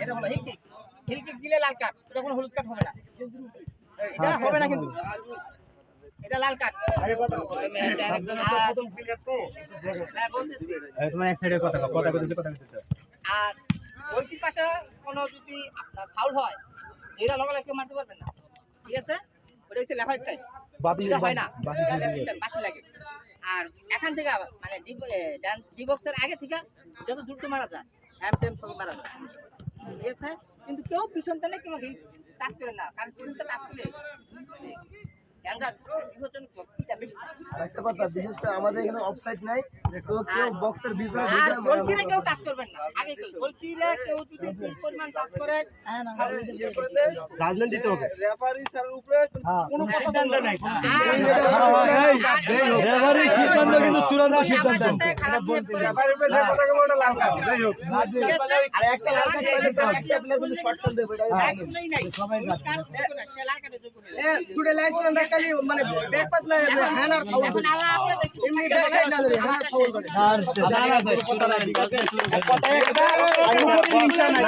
এটা হলো hill kick. Hill kick দিলে লাল কার্ড, এটা কোনো হলুদ কার্ড হবে না। এটা হবে না কিন্তু, এটা লাল কার্ড। তোমার এক সাইডে কথা কথা আর গোলকির পাশে কোনো যদি আপনার ফাউল হয়, এটা লগে লগে মারতে পারবেন না, ঠিক আছে? ওটা হচ্ছে লেফট টাইম, এটা হয় না, এটা লেফট টাইম পাশে লাগে। আর এখান থেকে মানে ডি বক্সের আগে থেকে যত দ্রুত মারা যায় হ্যাম টেম সব মারা যায়, ঠিক আছে? কিন্তু কেউ পিছন টানে কেউ হিল টাচ করে না, কারণ পিছন টাচ করলে আরেকটা কথা, বিশেষ করে আমাদের এখানে অফসাইড নাই, কেউ বক্সের ভিতরে আর গোলকিরে কেউ টাচ করবেন না। আগে গোলকিরে কেউ যদি এই পরিমাণ টাচ করে জাজমেন্ট দিতে হবে। রেফারি স্যারের উপরে কোনো কথা বলবে না। রেফারির সিদ্ধান্ত কিন্তু চূড়ান্ত সিদ্ধান্ত। রেফারির উপরে যে কথা বলটা লাল কার্ড। যাই হোক, আর একটা লাল কার্ড একটা প্লেয়ার কিন্তু শর্ট টার্ম দেবে, এটা একদমই নাই। সবাই কার্ড দেবে না, সে লাল কার্ডে যোগ করে। দুটো লাইসম্যান রাখালি মানে ব্যাক পাস না হ্যান্ড আর ফাউল এখন আল্লাহ আপনাদের এমনি ব্যাক সাইড না ধরে হ্যান্ড ফাউল করে। আর জানা যায় ঠিক আছে কথা একটা আর উপরে নিচে না।